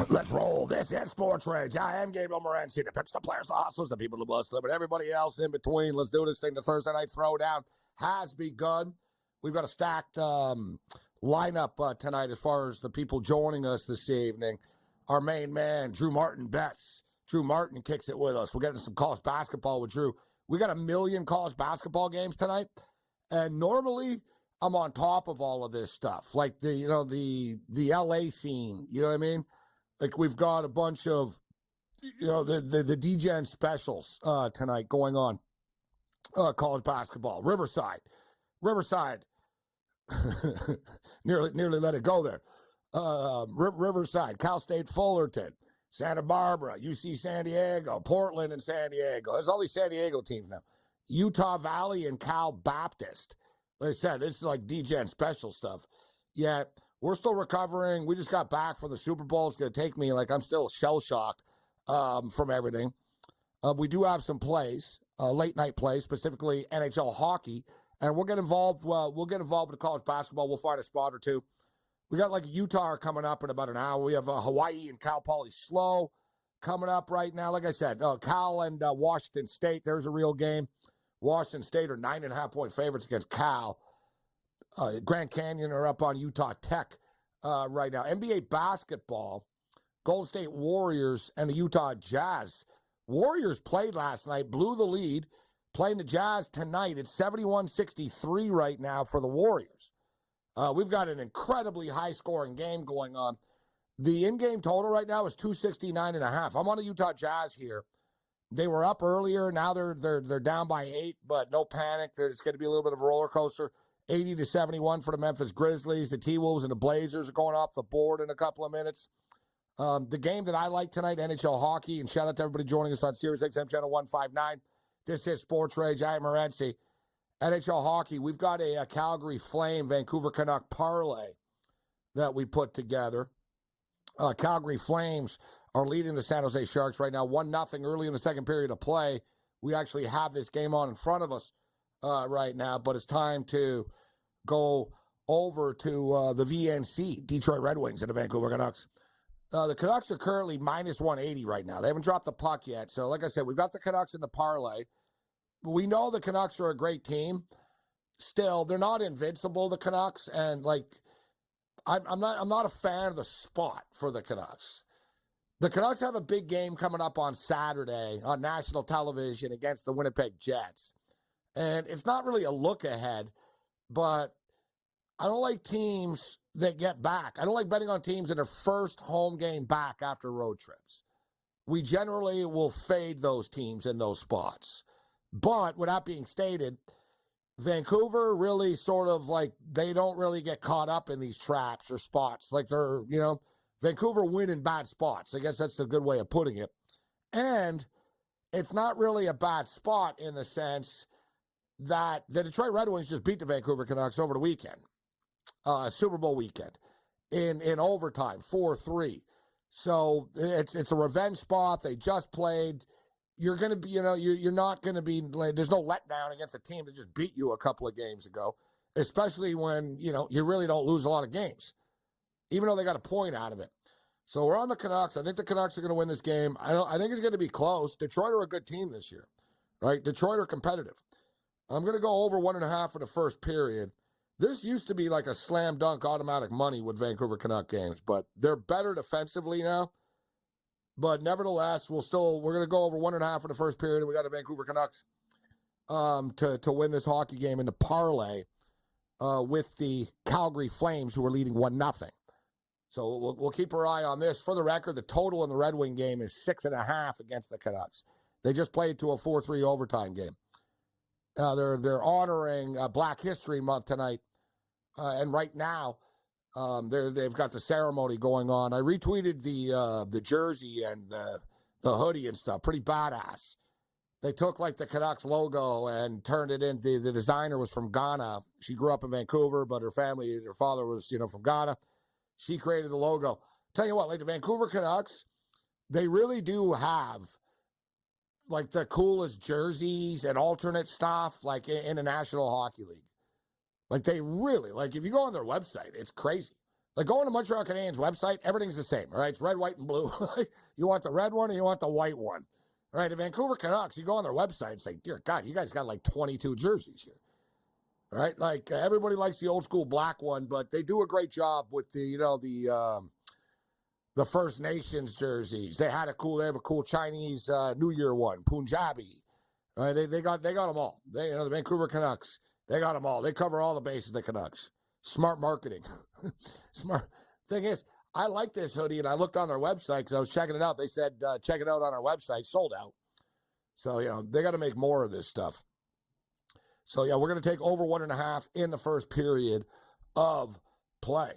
Let's roll. This is SportsRage. I am Gabriel Morency. The pimps, the players, the hustlers, the people who bust them, but everybody else in between. Let's do this thing. The Thursday night throwdown has begun. We've got a stacked lineup tonight as far as the people joining us this evening. Our main man, Drew Martin, bets. Drew Martin kicks it with us. We're getting some college basketball with Drew. We got 1 million college basketball games tonight, and normally I'm on top of all of this stuff, like the LA scene. You know what I mean? Like we've got a bunch of, the D-Gen specials tonight going on. College basketball, Riverside, nearly let it go there. Riverside, Cal State Fullerton, Santa Barbara, UC San Diego, Portland and San Diego. There's all these San Diego teams now. Utah Valley and Cal Baptist. Like I said, this is like D-Gen special stuff. Yet we're still recovering. We just got back from the Super Bowl. It's going to take me, I'm still shell-shocked from everything. We do have some plays, late-night plays, specifically NHL hockey, and we'll get involved. We'll get involved with college basketball. We'll find a spot or two. We got Utah coming up in about an hour. We have Hawaii and Cal Poly Slow coming up right now. Like I said, Cal and Washington State, there's a real game. Washington State are 9.5-point favorites against Cal. Grand Canyon are up on Utah Tech right now. NBA basketball, Golden State Warriors and the Utah Jazz. Warriors played last night, blew the lead, playing the Jazz tonight. It's 71-63 right now for the Warriors. We've got an incredibly high-scoring game going on. The in-game total right now is 269.5. I'm on the Utah Jazz here. They were up earlier. Now they're down by 8, but no panic. It's going to be a little bit of a roller coaster. 80-71 for the Memphis Grizzlies. The T-Wolves and the Blazers are going off the board in a couple of minutes. The game that I like tonight, NHL hockey, and shout out to everybody joining us on Sirius XM Channel 159. This is SportsRage. I am Morency. NHL hockey, we've got a Calgary Flame, Vancouver Canuck parlay that we put together. Calgary Flames are leading the San Jose Sharks right now, 1-0 early in the second period of play. We actually have this game on in front of us right now, but it's time to go over to the VNC, Detroit Red Wings and the Vancouver Canucks. The Canucks are currently minus 180 right now. They haven't dropped the puck yet. So, like I said, we've got the Canucks in the parlay. We know the Canucks are a great team. Still, they're not invincible, the Canucks, and I'm not a fan of the spot for the Canucks. The Canucks have a big game coming up on Saturday on national television against the Winnipeg Jets. And it's not really a look ahead, but I don't like teams that get back. I don't like betting on teams in their first home game back after road trips. We generally will fade those teams in those spots. But with that being stated, Vancouver really sort of they don't really get caught up in these traps or spots. Vancouver win in bad spots. I guess that's a good way of putting it. And it's not really a bad spot in the sense that the Detroit Red Wings just beat the Vancouver Canucks over the weekend, Super Bowl weekend, in overtime, 4-3. So it's a revenge spot. They just played. You're going to be, you're not going to be, there's no letdown against a team that just beat you a couple of games ago, especially when, you really don't lose a lot of games, even though they got a point out of it. So we're on the Canucks. I think the Canucks are going to win this game. I think it's going to be close. Detroit are a good team this year, right? Detroit are competitive. I'm going to go over 1.5 for the first period. This used to be like a slam dunk automatic money with Vancouver Canuck games, but they're better defensively now. But nevertheless, we're going to go over 1.5 for the first period. We got the Vancouver Canucks to win this hockey game in the parlay with the Calgary Flames, who are leading 1-0. So we'll keep our eye on this. For the record, the total in the Red Wing game is 6.5 against the Canucks. They just played to a 4-3 overtime game. They're honoring Black History Month tonight, and right now they've got the ceremony going on. I retweeted the jersey and the hoodie and stuff. Pretty badass. They took the Canucks logo and turned it into, the designer was from Ghana. She grew up in Vancouver, but her father was, from Ghana. She created the logo. Tell you what, the Vancouver Canucks, they really do have the coolest jerseys and alternate stuff in the National Hockey League. They really, if you go on their website, it's crazy. Like going to Montreal Canadiens website, everything's the same, all right? It's red, white, and blue. You want the red one or you want the white one? All right, the Vancouver Canucks, you go on their website, it's like, dear God, you guys got like 22 jerseys here. All right, like everybody likes the old school black one, but they do a great job with the First Nations jerseys. They have a cool Chinese New Year one, Punjabi. All right, they got them all. The Vancouver Canucks, they got them all. They cover all the bases, the Canucks. Smart marketing. Smart. Thing is, I like this hoodie, and I looked on their website because I was checking it out. They said, check it out on our website. Sold out. So, they got to make more of this stuff. So, we're going to take over 1.5 in the first period of play.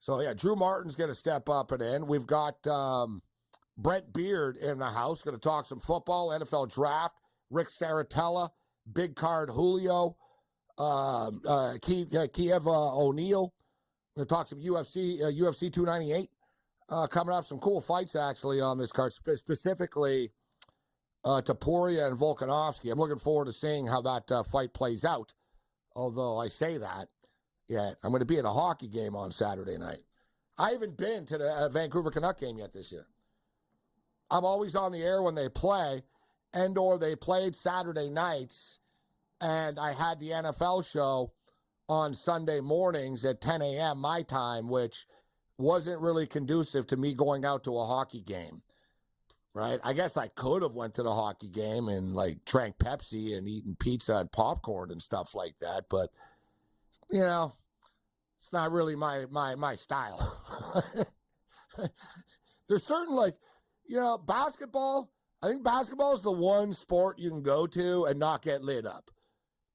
So, Drew Martin's going to step up and in. We've got Brent Beard in the house. Going to talk some football, NFL draft. Rick Saratella, Big Card Julio, Kiev O'Neill. Going to talk some UFC 298 coming up. Some cool fights, actually, on this card, specifically Topuria and Volkanovski. I'm looking forward to seeing how that fight plays out. Although I say that, I'm going to be at a hockey game on Saturday night. I haven't been to the Vancouver Canuck game yet this year. I'm always on the air when they play, and/or they played Saturday nights, and I had the NFL show on Sunday mornings at 10 a.m. my time, which wasn't really conducive to me going out to a hockey game, right? I guess I could have went to the hockey game and, drank Pepsi and eaten pizza and popcorn and stuff like that, but, it's not really my style. There's certain, basketball. I think basketball is the one sport you can go to and not get lit up.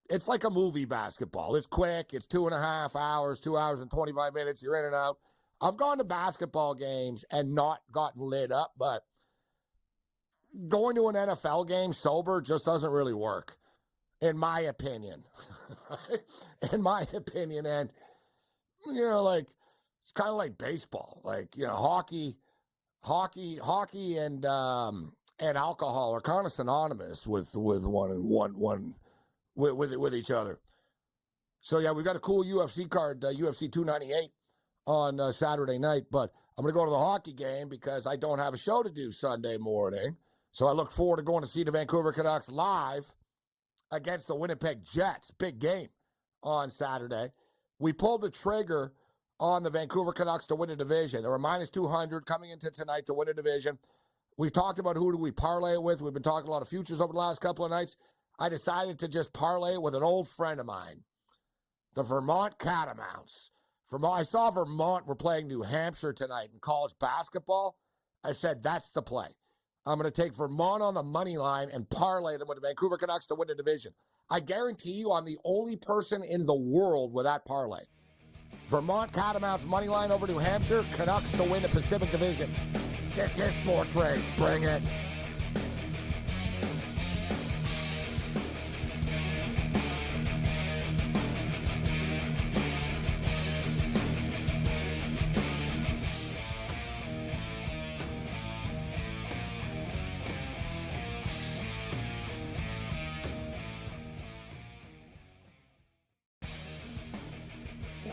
It's like a movie basketball. It's quick. It's 2.5 hours, 2 hours and 25 minutes. You're in and out. I've gone to basketball games and not gotten lit up, but going to an NFL game sober just doesn't really work, in my opinion. In my opinion. And, it's kind of like baseball. Hockey and alcohol are kind of synonymous with each other. So, we've got a cool UFC card, UFC 298 on Saturday night, but I'm going to go to the hockey game because I don't have a show to do Sunday morning. So I look forward to going to see the Vancouver Canucks live against the Winnipeg Jets. Big game on Saturday. We pulled the trigger on the Vancouver Canucks to win a division. They were minus 200 coming into tonight to win a division. We talked about who do we parlay it with. We've been talking a lot of futures over the last couple of nights. I decided to just parlay it with an old friend of mine, the Vermont Catamounts. I saw Vermont were playing New Hampshire tonight in college basketball. I said, that's the play. I'm going to take Vermont on the money line and parlay them with the Vancouver Canucks to win the division. I guarantee you I'm the only person in the world with that parlay. Vermont Catamounts money line over New Hampshire, Canucks to win the Pacific Division. This is SportsRage. Bring it.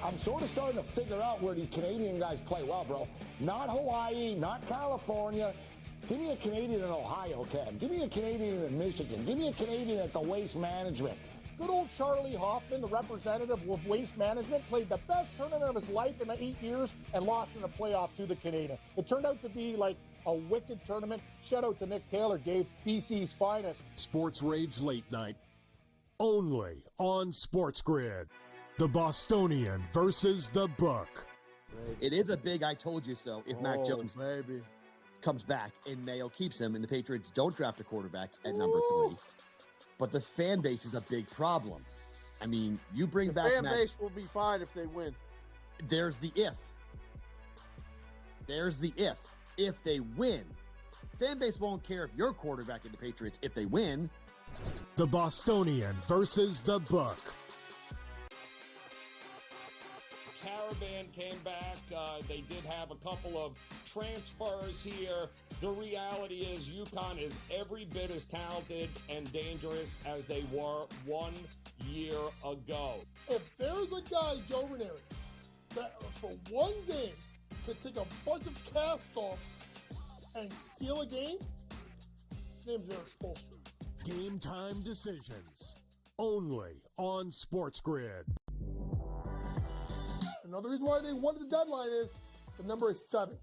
I'm sort of starting to figure out where these Canadian guys play well, bro. Not Hawaii, not California. Give me a Canadian in Ohio, Ken. Give me a Canadian in Michigan. Give me a Canadian at the Waste Management. Good old Charlie Hoffman, the representative of Waste Management, played the best tournament of his life in 8 years and lost in the playoff to the Canadian. It turned out to be like a wicked tournament. Shout out to Nick Taylor, gave BC's finest. SportsRage Late Night, only on SportsGrid. The Bostonian versus the Book. It is a big I told you so if Mac Jones comes back and Mayo keeps him and the Patriots don't draft a quarterback at number 3. But the fan base is a big problem. I mean, you bring back fan base will be fine if they win. There's the if. If they win, fan base won't care if you're quarterback in the Patriots if they win. The Bostonian versus the Book. Caravan came back. They did have a couple of transfers here. The reality is UConn is every bit as talented and dangerous as they were 1 year ago. If there's a guy, Joe Ranieri, that for one game could take a bunch of cast-offs and steal a game? His name's Eric Spoelstra. Game time decisions. Only on SportsGrid. Another reason why they wanted the deadline is the number is 7.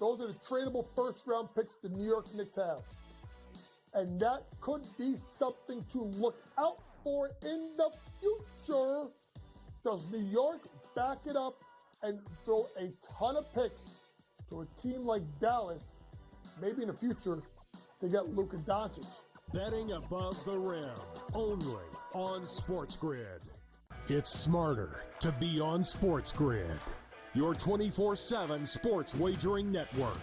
Those are the tradable first-round picks the New York Knicks have. And that could be something to look out for in the future. Does New York back it up and throw a ton of picks to a team like Dallas? Maybe in the future, they get Luka Doncic. Betting above the rim. Only on SportsGrid. It's smarter to be on SportsGrid. Your 24/7 sports wagering network.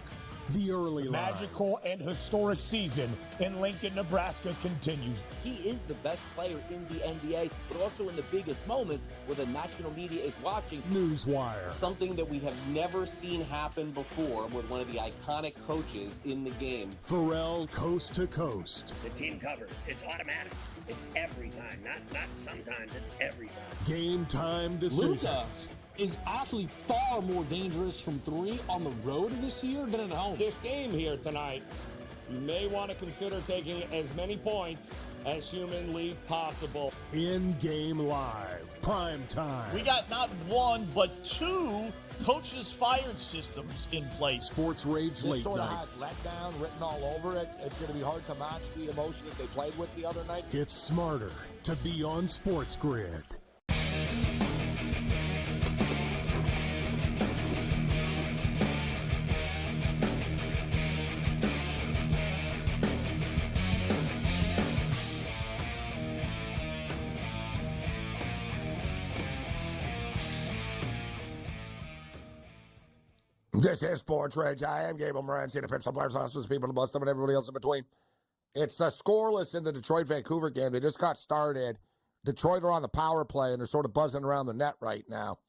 The early line. Magical and historic season in Lincoln, Nebraska continues. He is the best player in the NBA, but also in the biggest moments where the national media is watching. Newswire. Something that we have never seen happen before with one of the iconic coaches in the game. Pharrell Coast to Coast. The team covers. It's automatic. It's every time. Not sometimes. It's every time. Game time decisions. Luka is actually far more dangerous from 3 on the road this year than at home. This game here tonight, you may want to consider taking as many points as humanly possible. In-game live. Prime time. We got not one, but 2 coaches fired systems in place. SportsRage This late sort of night. has letdown written all over it. It's going to be hard to match the emotion that they played with the other night. It's smarter to be on SportsGrid. This is SportsRage. I am Gabriel Morency, the Pimps and Players, Hustlers, people, the bus, and everybody else in between. It's scoreless in the Detroit-Vancouver game. They just got started. Detroit are on the power play, and they're sort of buzzing around the net right now.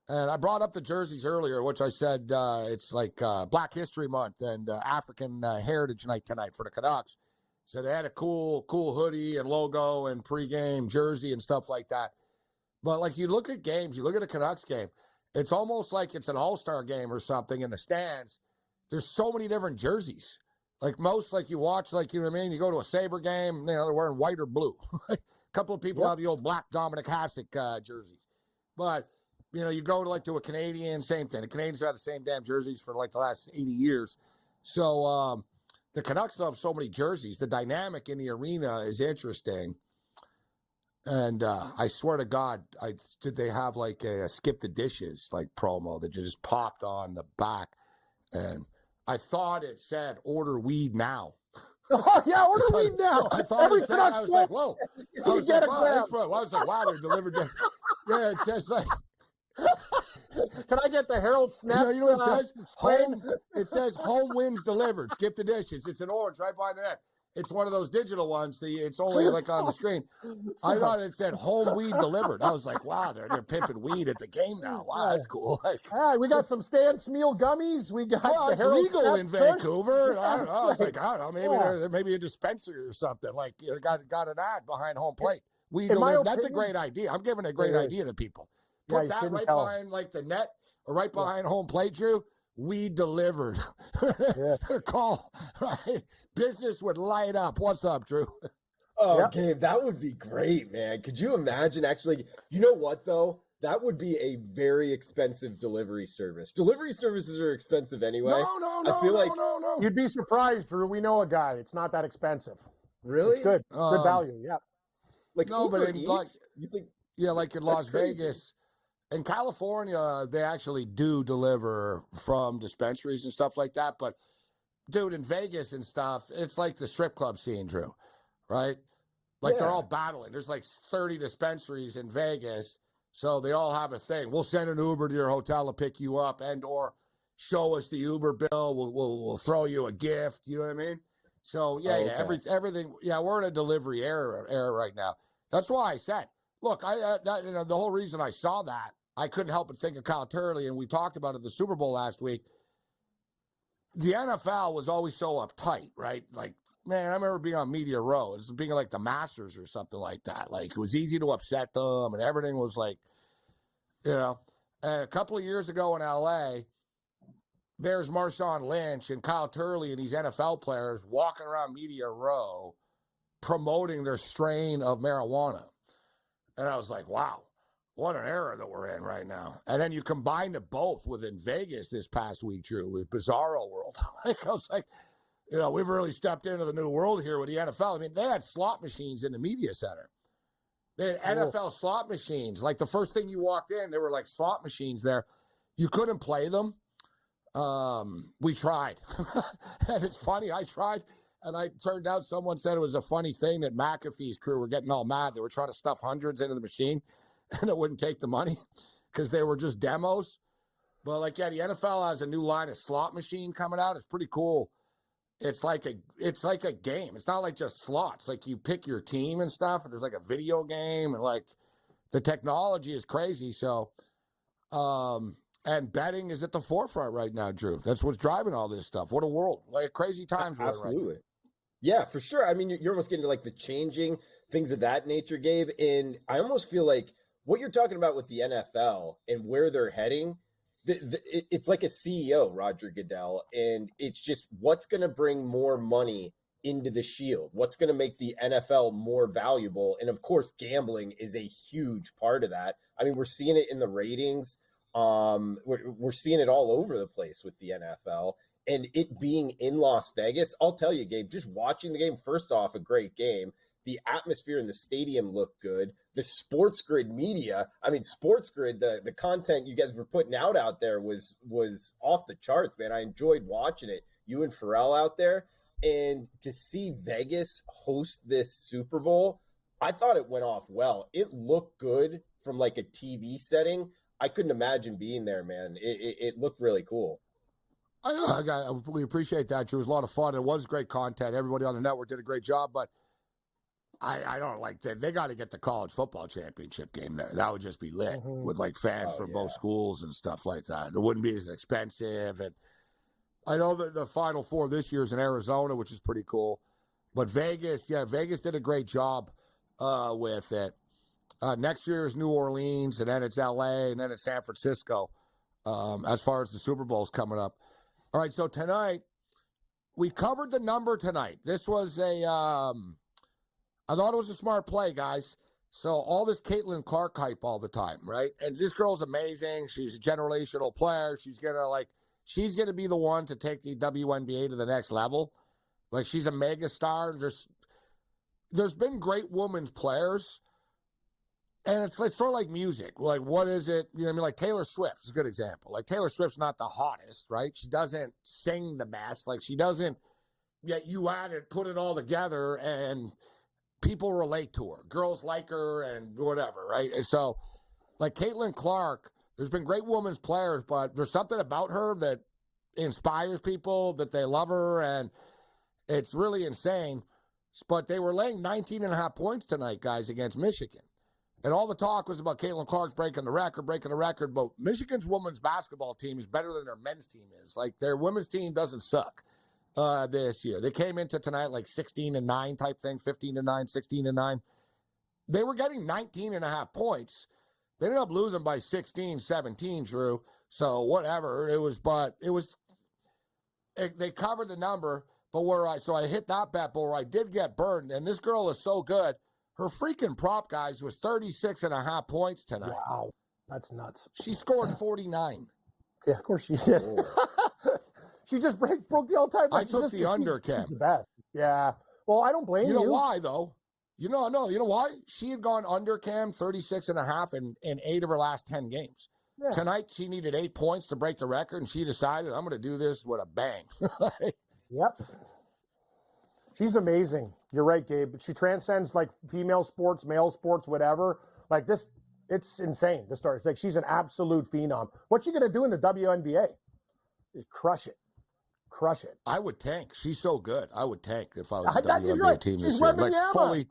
And I brought up the jerseys earlier, which I said it's like Black History Month and African Heritage Night tonight for the Canucks. So they had a cool hoodie and logo and pregame jersey and stuff like that. But, like, you look at games, you look at a Canucks game, it's almost like it's an all-star game or something in the stands. There's so many different jerseys. Like most, like you watch, like, you know what I mean? You go to a Sabre game, you know, they're wearing white or blue. A couple of people have the old black Dominic Hasek jerseys. But, you know, you go to, like, to a Canadian, same thing. The Canadians have had the same damn jerseys for, like, the last 80 years. So the Canucks have so many jerseys. The dynamic in the arena is interesting. And I swear to God, did they have like a skip the dishes like promo that just popped on the back, and I thought it said order weed now. Oh yeah, order weed now. I thought it said. I was like, whoa. I was like, wow, they're delivered. Yeah, it says like. Can I get the Herald Snap? You know what it says? Home. It says home wins delivered. Skip the dishes. It's an orange right behind the net. It's one of those digital ones. It's only like on the screen. I thought it said home weed delivered. I was like, wow, they're pimping weed at the game now. Wow, that's cool. Like, all right, we got some Stan Smeal gummies. We got it's legal in Vancouver. I don't know. I was like, I don't know. Maybe maybe a dispensary or something. Like, you got an ad behind home plate. Weed delivered. That's a great idea. I'm giving a great idea to people. Put that right behind like the net or right behind home plate, Drew. We delivered. Call, right? Business would light up. What's up, Drew? Oh, Gabe, that would be great, man. Could you imagine actually, you know what, though? That would be a very expensive delivery service. Delivery services are expensive anyway. No. You'd be surprised, Drew. We know a guy. It's not that expensive. Really? It's good. Good value, yeah. Like, no, but in, like, you think, yeah, like in Las Vegas. In California, they actually do deliver from dispensaries and stuff like that. But, dude, in Vegas and stuff, it's like the strip club scene, Drew, right? Like they're all battling. There's like 30 dispensaries in Vegas, so they all have a thing. We'll send an Uber to your hotel to pick you up and or show us the Uber bill. We'll throw you a gift. You know what I mean? So, everything. Yeah, we're in a delivery era right now. That's why I said, look, the whole reason I saw that, I couldn't help but think of Kyle Turley, and we talked about it at the Super Bowl last week. The NFL was always so uptight, right? Like, man, I remember being on Media Row. It was being like the Masters or something like that. Like, it was easy to upset them, and everything was like, you know. And a couple of years ago in L.A., there's Marshawn Lynch and Kyle Turley and these NFL players walking around Media Row promoting their strain of marijuana. And I was like, wow, what an era that we're in right now. And then you combine it both within Vegas this past week, Drew, with Bizarro World. I was like, we've really stepped into the new world here with the NFL. I mean, they had slot machines in the media center. They had NFL slot machines. Like the first thing you walked in, there were like slot machines there. You couldn't play them. We tried. And it's funny, I tried, and I turned out someone said it was a funny thing that McAfee's crew were getting all mad. They were trying to stuff hundreds into the machine, and it wouldn't take the money because they were just demos. But, the NFL has a new line of slot machine coming out. It's pretty cool. It's like a game. It's not like just slots. Like, you pick your team and stuff, and there's, a video game, and, the technology is crazy. So, and betting is at the forefront right now, Drew. That's what's driving all this stuff. What a world. Crazy times we're in right now. Yeah, for sure. I mean, you're almost getting to the changing things of that nature, Gabe. And I almost feel like what you're talking about with the NFL and where they're heading, it's like a CEO, Roger Goodell. And it's just what's going to bring more money into the shield? What's going to make the NFL more valuable? And of course, gambling is a huge part of that. I mean, we're seeing it in the ratings. We're seeing it all over the place with the NFL, and it being in Las Vegas. I'll tell you, Gabe, just watching the game, first off, a great game. The atmosphere in the stadium looked good. The SportsGrid media, SportsGrid, the content you guys were putting out there was off the charts, man. I enjoyed watching it. You and Pharrell out there, and to see Vegas host this Super Bowl, I thought it went off well. It looked good from a TV setting. I couldn't imagine being there, man. It looked really cool. We appreciate that, Drew. It was a lot of fun. It was great content. Everybody on the network did a great job, but I don't like that. They got to get the college football championship game there. That would just be lit with fans from both schools and stuff like that. It wouldn't be as expensive. And I know that the Final Four this year is in Arizona, which is pretty cool. But Vegas did a great job with it. Next year is New Orleans, and then it's L.A., and then it's San Francisco as far as the Super Bowl's coming up. All right, so tonight, we covered the number tonight. This was I thought it was a smart play, guys. So all this Caitlin Clark hype all the time, right? And this girl's amazing. She's a generational player. She's gonna be the one to take the WNBA to the next level. She's a mega star. There's been great women's players. And it's sort of like music. What is it? You know what I mean? Taylor Swift is a good example. Taylor Swift's not the hottest, right? She doesn't sing the best. She doesn't, yet you add it, put it all together, and people relate to her. Girls like her and whatever, right? And so, Caitlin Clark, there's been great women's players, but there's something about her that inspires people, that they love her, and it's really insane. But they were laying 19.5 points tonight, guys, against Michigan. And all the talk was about Caitlin Clark breaking the record. But Michigan's women's basketball team is better than their men's team is. Their women's team doesn't suck this year. They came into tonight 16-9 type thing, 15-9, 16-9. They were getting 19.5 points. They ended up losing by 16, 17, Drew. So whatever. They covered the number. But I hit that bet, but where I did get burned, and this girl is so good. Her freaking prop, guys, was 36.5 points tonight. Wow. That's nuts. She scored 49. Yeah, of course she did. She just broke the all-time record. I took the under, Cam. She's the best. Yeah. Well, I don't blame you. You know why, though? You know why? She had gone under, Cam, 36.5 in 8 of her last 10 games. Yeah. Tonight, she needed 8 points to break the record, and she decided, I'm going to do this with a bang. Yep. She's amazing. You're right, Gabe. She transcends female sports, male sports, whatever. This, it's insane. The start. She's an absolute phenom. What's she gonna do in the WNBA? Just crush it. I would tank. She's so good. I would tank if I was the WNBA right. team She's this year. Fully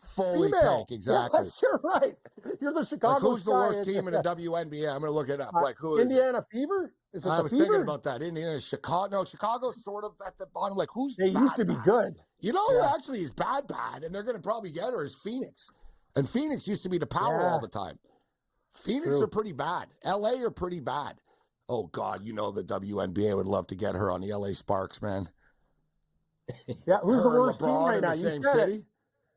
female. Tank. Exactly. Yes, you're right. You're the Chicago. Who's the worst team in the WNBA? I'm gonna look it up. Who is Indiana Fever? Is it I the was Fever? thinking about that. Indiana, Chicago. No, Chicago's sort of at the bottom. Who's they bad, used to be good. You know who actually is bad, and they're going to probably get her is Phoenix. And Phoenix used to be the power all the time. Phoenix are pretty bad. LA are pretty bad. Oh, God, the WNBA would love to get her on the LA Sparks, man. Yeah, who's the worst LeBron team right in now? the You same said city? it.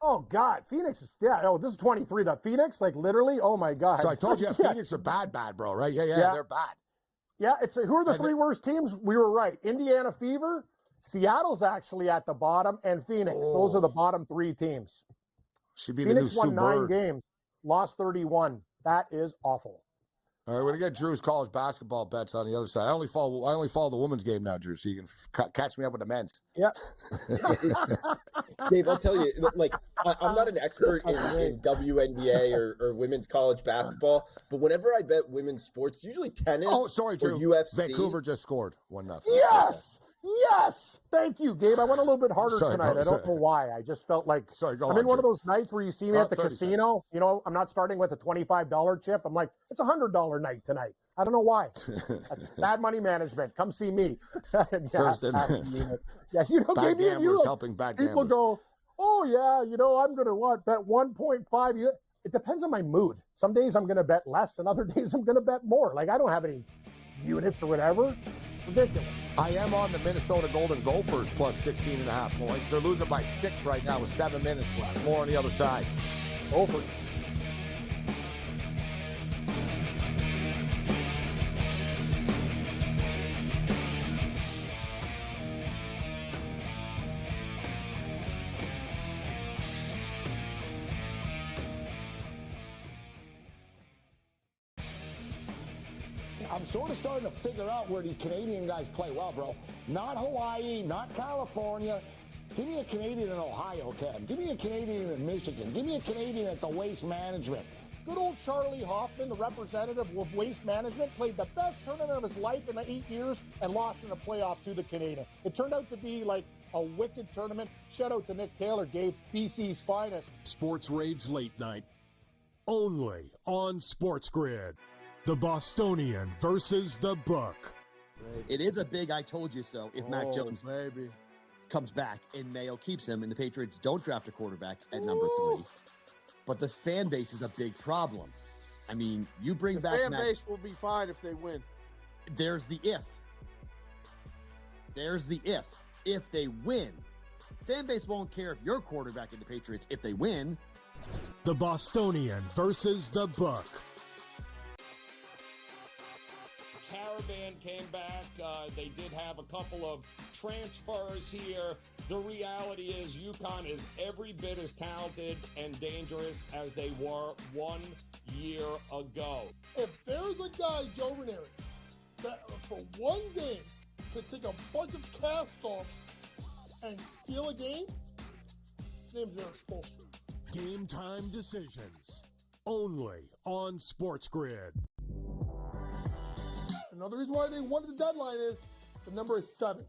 Oh, God, Phoenix is, this is 23. The Phoenix, like literally, oh, my God. So I told you, Phoenix are bad, bro, right? Yeah, they're bad. Yeah, who are the three worst teams? We were right. Indiana Fever, Seattle's actually at the bottom, and Phoenix. Those are the bottom three teams. Should be Phoenix the new won 9 Bird. games, lost 31. That is awful. All right, we're gonna get Drew's college basketball bets on the other side. I only follow the women's game now, Drew, so you can catch me up with the men's. Yeah. Dave, I'll tell you, like, I'm not an expert in WNBA or women's college basketball, but whenever I bet women's sports, usually tennis Drew. or UFC. Vancouver just scored 1-0. Yes! Thank you, Gabe. I went a little bit harder tonight. I don't know why. I just felt like I'm in one of those nights where you see me at the casino. I'm not starting with a $25 chip. I'm like, it's a $100 night tonight. I don't know why. That's bad money management. Come see me. Thursday night. Yeah, bad Gabe, gamblers helping bad people gamblers. go, oh, yeah, I'm going to bet 1.5. It depends on my mood. Some days I'm going to bet less, and other days I'm going to bet more. Like, I don't have any units or whatever. Ridiculous. I am on the Minnesota Golden Gophers plus 16.5 points. They're losing by 6 right now with 7 minutes left. More on the other side. Gophers. I'm sort of starting to figure out where these Canadian guys play well, bro. Not Hawaii, not California. Give me a Canadian in Ohio, Ken. Give me a Canadian in Michigan. Give me a Canadian at the Waste Management. Good old Charlie Hoffman, the representative of Waste Management, played the best tournament of his life in the 8 years and lost in the playoff to the Canadian. It turned out to be like a wicked tournament. Shout out to Nick Taylor, Gabe, BC's finest. SportsRage Late Night, only on SportsGrid. The Bostonian versus the Book. It is a big I told you so if Mac Jones comes back and Mayo keeps him and the Patriots don't draft a quarterback at number 3. But the fan base is a big problem. I mean, you bring back fan base will be fine if they win. There's the if. There's the if. If they win, fan base won't care if you're quarterback in the Patriots if they win. The Bostonian versus the Book. Caravan came back. They did have a couple of transfers here. The reality is UConn is every bit as talented and dangerous as they were 1 year ago. If there's a guy, Joe Ranieri, that for one game could take a bunch of cast-offs and steal a game, his name's Eric Spoelstra. Game time decisions, only on SportsGrid. Another reason why they wanted the deadline is the number is 7.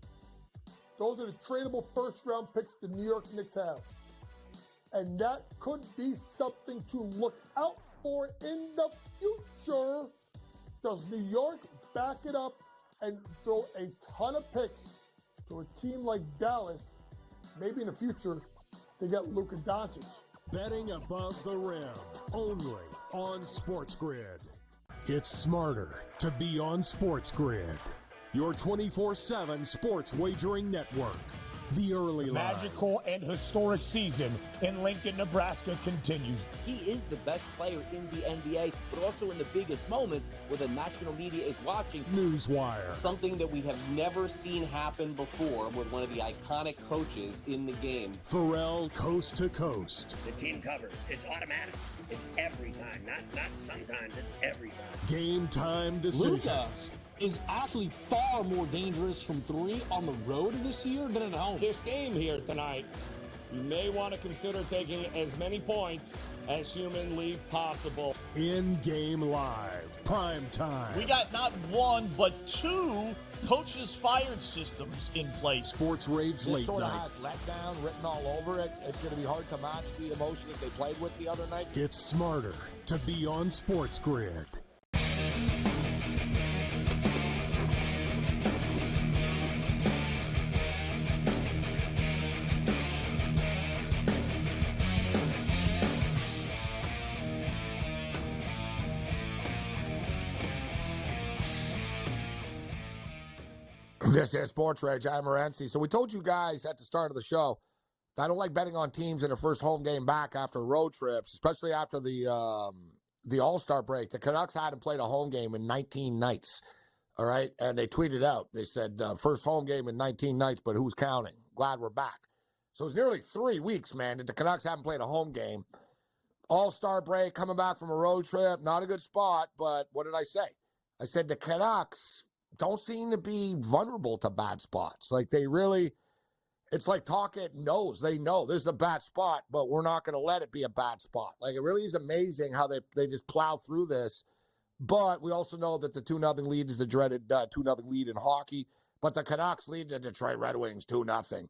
Those are the tradable first-round picks the New York Knicks have. And that could be something to look out for in the future. Does New York back it up and throw a ton of picks to a team like Dallas? Maybe in the future, they get Luka Doncic. Betting above the rim, only on SportsGrid. It's smarter to be on SportsGrid, your 24/7 sports wagering network. The early line. Magical and historic season in Lincoln, Nebraska continues. He is the best player in the NBA, but also in the biggest moments where the national media is watching. Newswire. Something that we have never seen happen before with one of the iconic coaches in the game. Pharrell Coast to Coast. The team covers. It's automatic. It's every time. Not sometimes. It's every time. Game time decisions. Luka is actually far more dangerous from 3 on the road this year than at home. This game here tonight, you may want to consider taking as many points as humanly possible. In-game live, prime time. We got not 1, but 2 coaches fired systems in place. SportsRage Late This sort of Night. has letdown written all over it. It's going to be hard to match the emotion that they played with the other night. It's smarter to be on SportsGrid. This is SportsRage. I'm Morency. So we told you guys at the start of the show, I don't like betting on teams in their first home game back after road trips, especially after the All-Star break. The Canucks hadn't played a home game in 19 nights, all right? And they tweeted out, they said, first home game in 19 nights, but who's counting? Glad we're back. So it's nearly 3 weeks, man, that the Canucks haven't played a home game. All-Star break, coming back from a road trip, not a good spot, but what did I say? I said the Canucks don't seem to be vulnerable to bad spots. Like, they really... It's like Talkett knows. They know this is a bad spot, but we're not going to let it be a bad spot. Like, it really is amazing how they just plow through this. But we also know that the 2-0 lead is the dreaded 2-0 lead in hockey. But the Canucks lead the Detroit Red Wings 2-0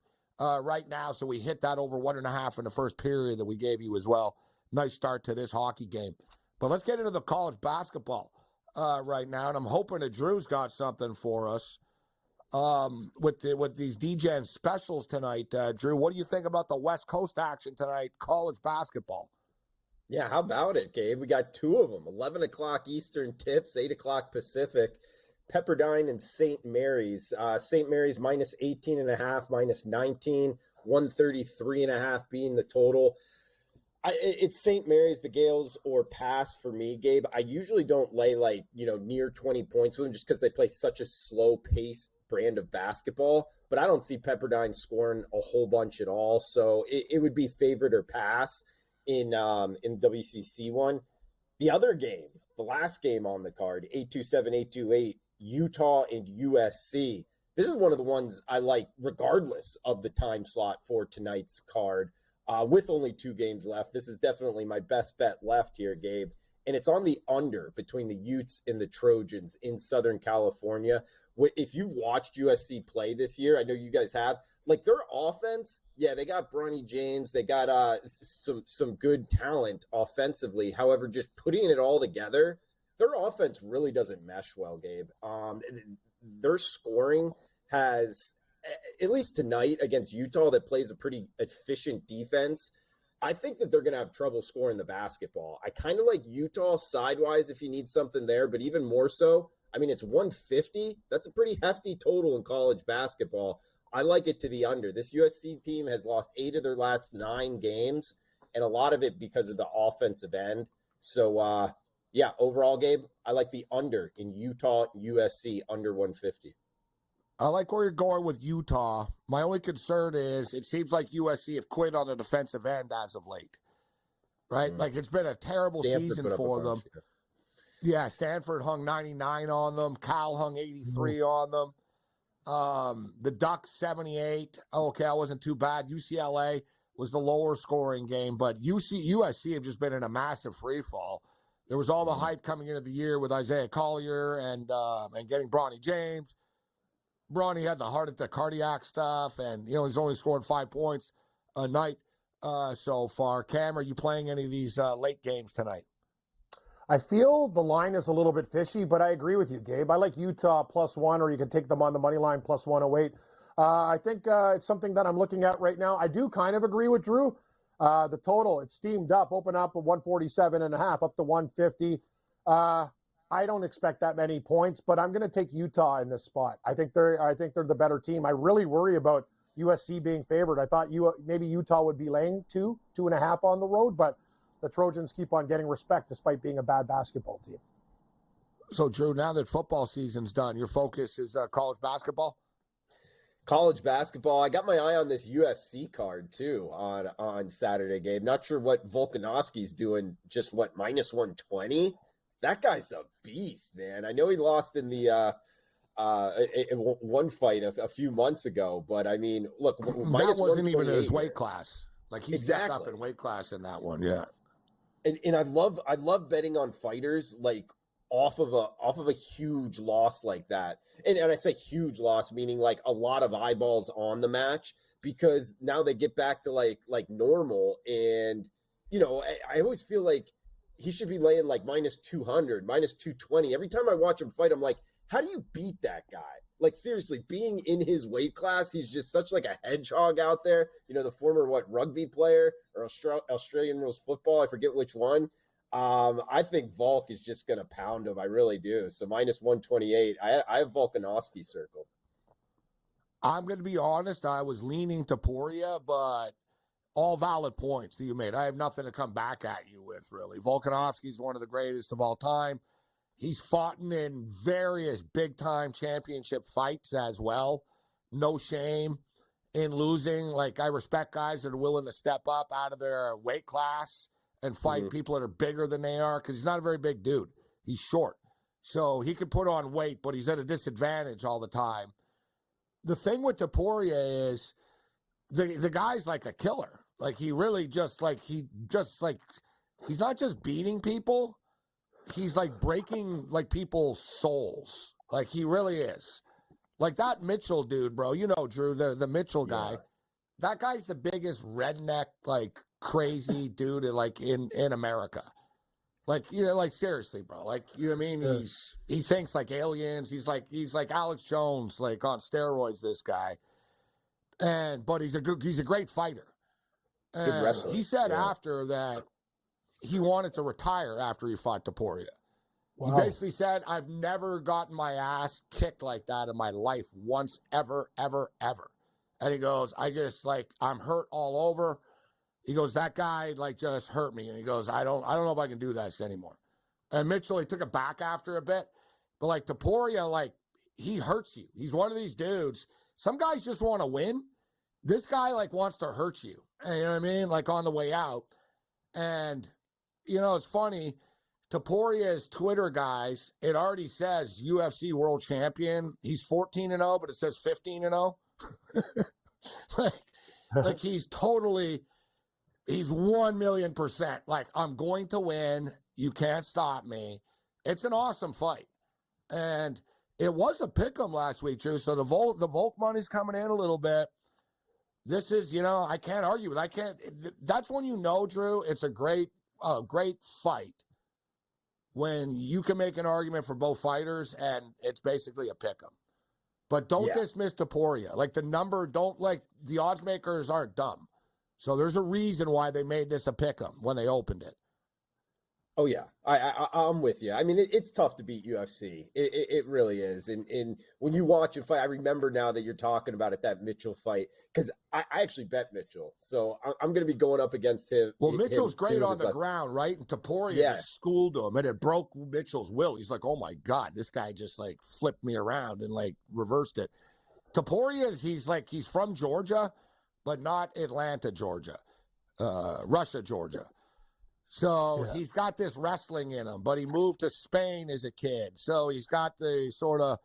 right now. So we hit that over 1.5 in the first period that we gave you as well. Nice start to this hockey game. But let's get into the college basketball right now. And I'm hoping that Drew's got something for us. With these DGen specials tonight, Drew, what do you think about the West Coast action tonight, college basketball? Yeah, how about it, Gabe? We got 2 of them, 11 o'clock Eastern tips, 8 o'clock Pacific, Pepperdine and St. Mary's. St. Mary's minus 18.5, minus 19, 133.5 being the total. It's St. Mary's, the Gales, or pass for me, Gabe. I usually don't lay near 20 points with them just because they play such a slow pace brand of basketball, but I don't see Pepperdine scoring a whole bunch at all. So it would be favorite or pass in WCC one. The other game, the last game on the card, 827-828, Utah and USC. This is one of the ones I like regardless of the time slot for tonight's card. With only 2 games left, this is definitely my best bet left here, Gabe. And it's on the under between the Utes and the Trojans in Southern California. If you've watched USC play this year, I know you guys have, like their offense, yeah, they got Bronny James. They got some good talent offensively. However, just putting it all together, their offense really doesn't mesh well, Gabe. Their scoring has, at least tonight against Utah, that plays a pretty efficient defense, I think that they're going to have trouble scoring the basketball. I kind of like Utah sidewise if you need something there, but even more so, I mean, it's 150. That's a pretty hefty total in college basketball. I like it to the under. This USC team has lost 8 of their last 9 games, and a lot of it because of the offensive end. So, yeah, overall, Gabe, I like the under in Utah, USC, under 150. I like where you're going with Utah. My only concern is it seems like USC have quit on the defensive end as of late, right? Like, it's been a terrible season for them. Yeah, Stanford hung 99 on them. Cal hung 83 on them. The Ducks, 78. Okay, that wasn't too bad. UCLA was the lower scoring game, but USC have just been in a massive free fall. There was all the hype coming into the year with Isaiah Collier and getting Bronny James. Bronny had the heart attack, cardiac stuff, and he's only scored 5 points a night so far. Cam, are you playing any of these late games tonight? I feel the line is a little bit fishy, but I agree with you, Gabe. I like Utah +1, or you can take them on the money line +108. I think it's something that I'm looking at right now. I do kind of agree with Drew. The total, it's steamed up, open up at 147.5, up to 150. I don't expect that many points, but I'm going to take Utah in this spot. I think they're the better team. I really worry about USC being favored. I thought maybe Utah would be laying 2.5 on the road, but the Trojans keep on getting respect despite being a bad basketball team. So, Drew, now that football season's done, your focus is college basketball? College basketball. I got my eye on this UFC card, too, on Saturday, Gabe. Not sure what Volkanovski's doing, just minus 120? That guy's a beast, man. I know he lost in the in one fight a few months ago, but I mean, look, that wasn't even his weight class. Like, he stepped up in weight class in that one, yeah. And I love betting on fighters like off of a huge loss like that. And I say huge loss meaning like a lot of eyeballs on the match, because now they get back to like normal. And I always feel like he should be laying like minus 200, minus 220. Every time I watch him fight, I'm like, how do you beat that guy? Like, seriously, being in his weight class, he's just such like a hedgehog out there. The former rugby player or Australian rules football, I forget which one. I think Volk is just going to pound him. I really do. So minus 128. I have Volkanovski circled. I'm going to be honest. I was leaning to Poirier, but all valid points that you made. I have nothing to come back at you with, really. Volkanovski's one of the greatest of all time. He's fought in various big-time championship fights as well. No shame in losing. Like, I respect guys that are willing to step up out of their weight class and fight people that are bigger than they are, because he's not a very big dude. He's short. So he can put on weight, but he's at a disadvantage all the time. The thing with Poirier is the guy's like a killer. Like, he really he's not just beating people. He's like breaking like people's souls. Like, he really is. Like that Mitchell dude, bro. You know, Drew, the Mitchell guy. That guy's the biggest redneck, like crazy dude in America. Like, you know, like seriously, bro. Like, you know what I mean? He thinks like aliens. He's like Alex Jones, like on steroids, this guy. But he's a great fighter. Good wrestler. He said after that he wanted to retire after he fought Poirier. Wow. He basically said, I've never gotten my ass kicked like that in my life once, ever, ever, ever. And he goes, I'm hurt all over. He goes, that guy just hurt me. And he goes, I don't know if I can do this anymore. And Mitchell, he took it back after a bit. But Poirier, he hurts you. He's one of these dudes. Some guys just want to win. This guy wants to hurt you. You know what I mean? On the way out. And, you know, it's funny. Poirier's Twitter guys, it already says UFC world champion. He's 14-0, but it says 15-0. He's 1,000,000%. I'm going to win. You can't stop me. It's an awesome fight. And it was a pick'em last week, Drew. So the Volk money's coming in a little bit. This is, you know, I can't argue with. That's when you know, Drew, it's a great fight. When you can make an argument for both fighters and it's basically a pick'em. But don't dismiss Poirier. The odds makers aren't dumb. So there's a reason why they made this a pick'em when they opened it. Oh, yeah. I'm with you. I mean, it's tough to beat UFC. It really is. And when you watch a fight, I remember now that you're talking about it, that Mitchell fight, because I actually bet Mitchell. So I'm going to be going up against him. Well, Mitchell's great on the ground, right? And Poirier just schooled him, and it broke Mitchell's will. He's like, oh, my God, this guy just flipped me around and reversed it. Poirier, he's from Georgia, but not Atlanta, Georgia, Russia, Georgia. So he's got this wrestling in him, but he moved to Spain as a kid. So he's got the sort of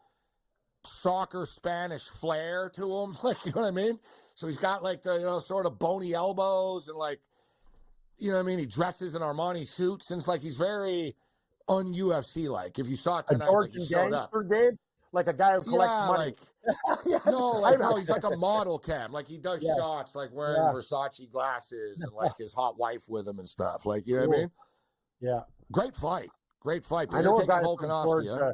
soccer Spanish flair to him, you know what I mean? So he's got the sort of bony elbows and you know what I mean? He dresses in Armani suits and it's he's very un-UFC like. If you saw it tonight, a Georgian gangster, Gabe? Like a guy who collects money. No, he's like a model cam. He does shots, wearing Versace glasses and his hot wife with him and stuff. You know what I mean? Yeah. Great fight. But I know you're a guy taking Volkanovski, huh?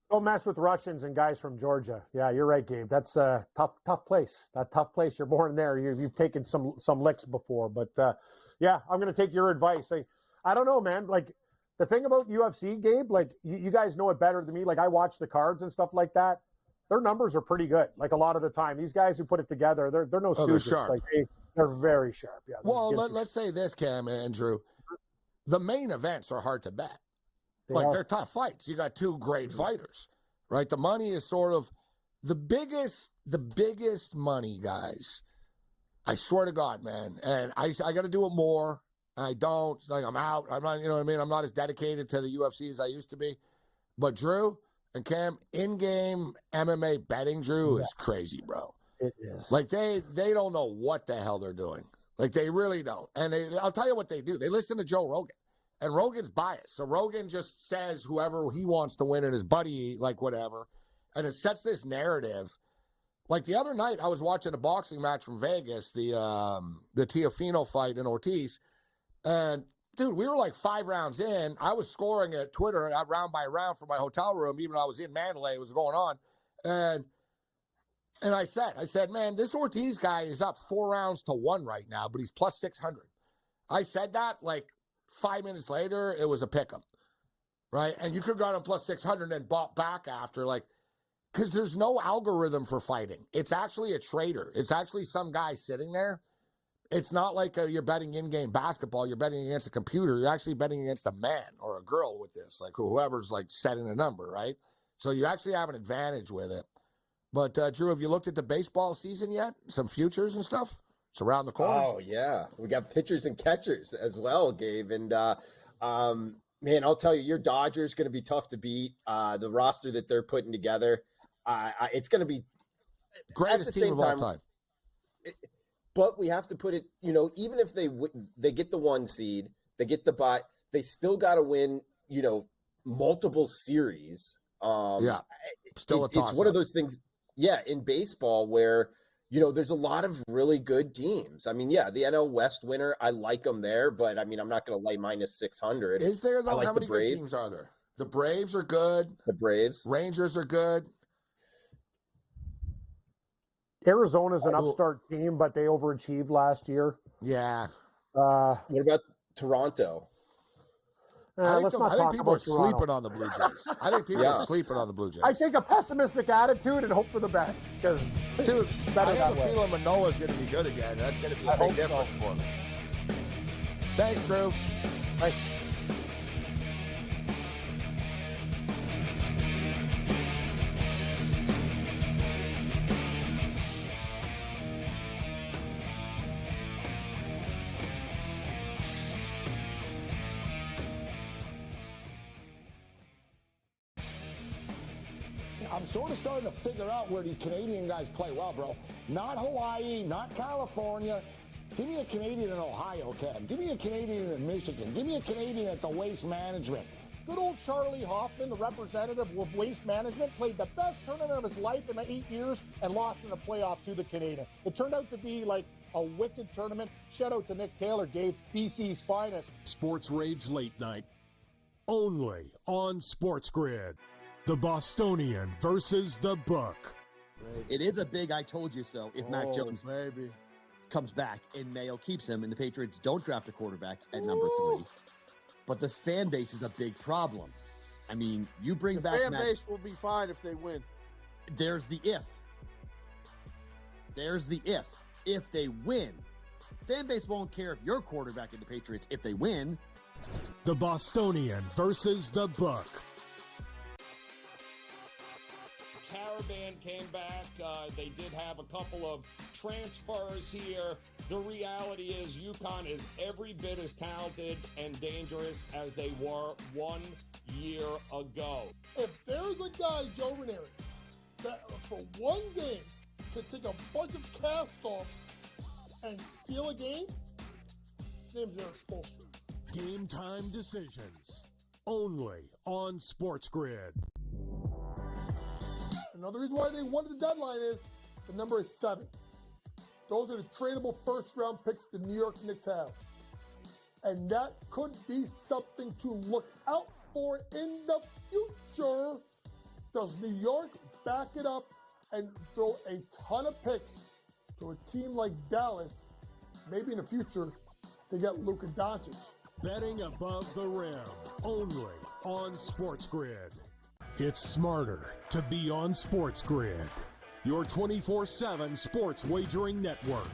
Don't mess with Russians and guys from Georgia. Yeah, you're right, Gabe. That's a tough place. That tough place. You're born there. You've taken some licks before. But, I'm going to take your advice. I don't know, man. The thing about UFC, Gabe, you guys know it better than me. I watch the cards and stuff like that. Their numbers are pretty good. A lot of the time, these guys who put it together, they're no stooges. They're very sharp. Yeah. Well, let's say this, Cam and Andrew. The main events are hard to bet. They're tough fights. You got two great fighters, right? The money is sort of the biggest money, guys. I swear to God, man. And I got to do it more. I don't, I'm out. I'm not, you know what I mean? I'm not as dedicated to the UFC as I used to be. But Drew and Cam, in-game MMA betting, Drew, is crazy, bro. It is. They don't know what the hell they're doing. They really don't. And I'll tell you what they do. They listen to Joe Rogan. And Rogan's biased. So Rogan just says whoever he wants to win and his buddy, whatever. And it sets this narrative. The other night, I was watching a boxing match from Vegas, the Teofimo fight in Ortiz. And, dude, we were 5 rounds in. I was scoring at Twitter round by round from my hotel room, even though I was in Mandalay. It was going on. And I said, man, this Ortiz guy is up 4 rounds to 1 right now, but he's plus 600. I said that 5 minutes later, it was a pick'em, right? And you could have got him plus 600 and then bought back after. Because there's no algorithm for fighting. It's actually a trader. It's actually some guy sitting there. It's not like you're betting in-game basketball. You're betting against a computer. You're actually betting against a man or a girl with this, like whoever's like setting the number, right? So you actually have an advantage with it. But, Drew, have you looked at the baseball season yet? Some futures and stuff? It's around the corner. Oh, yeah. We got pitchers and catchers as well, Gabe. And, man, I'll tell you, your Dodgers going to be tough to beat. The roster that they're putting together, it's going to be greatest team of all time. But we have to put it, even if they get the 1 seed, they get the bye, they still got to win, multiple series. Still a toss-up. It's one of those things, in baseball where, there's a lot of really good teams. I mean, the NL West winner, I like them there, but I mean, I'm not going to lay minus 600. Is there, though? How many good teams are there? The Braves are good. The Braves. Rangers are good. Arizona's an upstart team, but they overachieved last year. Yeah. What about Toronto? I think people are sleeping on the Blue Jays. I think people are sleeping on the Blue Jays. I take a pessimistic attitude and hope for the best because it's better I that have a way. feeling Manoah's going to be good again. That's going to be a big difference for him. Thanks, Drew. Thanks. I'm sort of starting to figure out where these Canadian guys play well, bro. Not Hawaii, not California. Give me a Canadian in Ohio, Ken. Give me a Canadian in Michigan. Give me a Canadian at the Waste Management. Good old Charlie Hoffman, the representative of Waste Management, played the best tournament of his life in the 8 years and lost in the playoff to the Canadian. It turned out to be like a wicked tournament. Shout out to Nick Taylor, Gabe, BC's finest. SportsRage Late Night, only on SportsGrid. The Bostonian versus the Book. It is a big I told you so if Mac Jones comes back and Mayo keeps him and the Patriots don't draft a quarterback at number 3. But the fan base is a big problem. I mean, you bring back fan base will be fine if they win. There's the if. There's the if. If they win. Fan base won't care if you're quarterback in the Patriots if they win. The Bostonian versus the Book. Caravan came back. They did have a couple of transfers here. The reality is UConn is every bit as talented and dangerous as they were 1 year ago. If there's a guy, Joe Ranieri, that for one game could take a bunch of cast-offs and steal a game, his name's Eric Spoelstra. Game time decisions, only on SportsGrid. Another reason why they wanted the deadline is the number is 7. Those are the tradable first-round picks the New York Knicks have. And that could be something to look out for in the future. Does New York back it up and throw a ton of picks to a team like Dallas, maybe in the future, to get Luka Doncic? Betting above the rim, only on SportsGrid. It's smarter to be on SportsGrid, your 24/7 sports wagering network.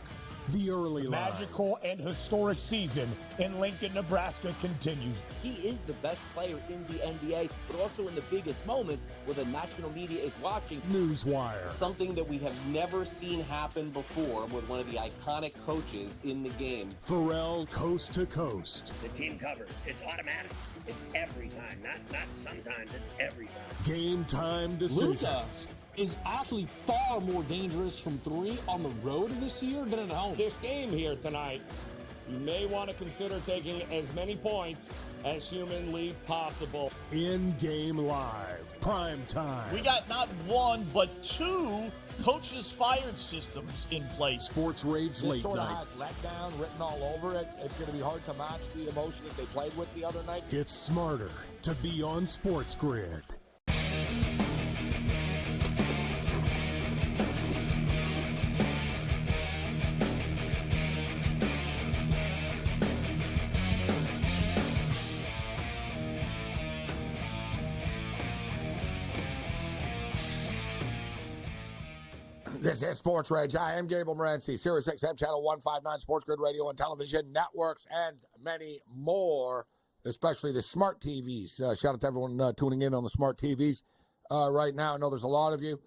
The early line. Magical and historic season in Lincoln, Nebraska continues. He is the best player in the NBA, but also in the biggest moments where the national media is watching. Newswire. Something that we have never seen happen before with one of the iconic coaches in the game. Pharrell coast to coast. The team covers. It's automatic. It's every time. Not sometimes. It's every time. Game time decisions. Luka is actually far more dangerous from 3 on the road this year than at home. This game here tonight, you may want to consider taking as many points as humanly possible. In-game live, prime time. We got not 1, but 2 coaches fired systems in place. SportsRage Late This sort of Night. has letdown written all over it. It's going to be hard to match the emotion that they played with the other night. It's smarter to be on SportsGrid. This is SportsRage. I am Gabriel Morency, Sirius XM Channel 159, SportsGrid Radio and Television Networks, and many more, especially the smart TVs. Shout out to everyone tuning in on the smart TVs right now. I know there's a lot of you.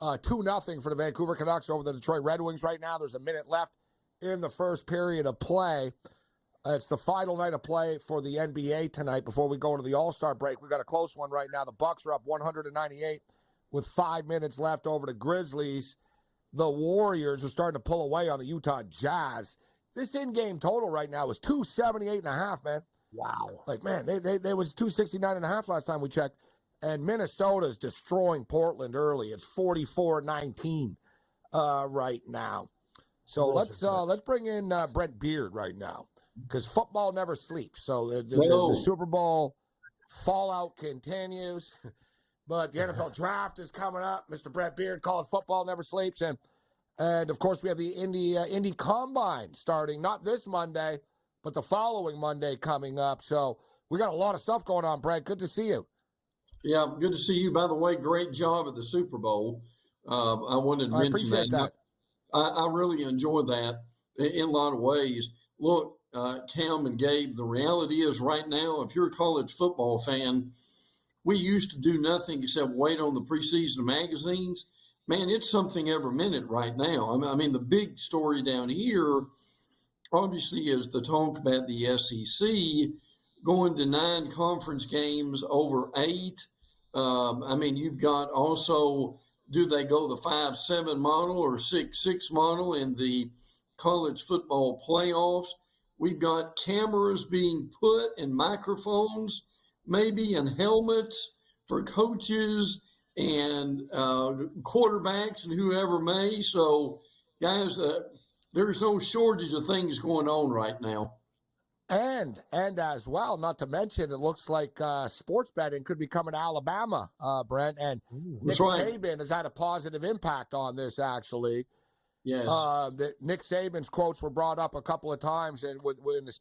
2-0 for the Vancouver Canucks over the Detroit Red Wings right now. There's a minute left in the first period of play. It's the final night of play for the NBA tonight before we go into the All-Star break. We got a close one right now. The Bucks are up 198 with 5 minutes left over the Grizzlies. The Warriors are starting to pull away on the Utah Jazz. This in-game total right now is 278.5, man. Wow. Like, man, they was 269.5 last time we checked. And Minnesota's destroying Portland early. It's 44-19 right now. So let's bring in Brent Beard right now because football never sleeps. So the Super Bowl fallout continues. But the NFL draft is coming up. Mr. Brent Beard calling football never sleeps. And of course, we have the Indy Combine starting, not this Monday, but the following Monday coming up. So we got a lot of stuff going on, Brent. Good to see you. Yeah, good to see you. By the way, great job at the Super Bowl. I wanted to mention appreciate that. I really enjoyed that in a lot of ways. Look, Cam and Gabe, the reality is right now, if you're a college football fan, we used to do nothing except wait on the preseason magazines. Man, it's something every minute right now. I mean, the big story down here, obviously, is the talk about the SEC going to 9 conference games over 8. I mean, you've got also, do they go the 5-7 model or 6-6 model in the college football playoffs? We've got cameras being put and microphones maybe in helmets for coaches and quarterbacks and whoever may. So, guys, there's no shortage of things going on right now. And as well, not to mention, it looks like sports betting could be coming to Alabama, Brent. And Nick Saban has had a positive impact on this, actually. Yes. Nick Saban's quotes were brought up a couple of times in the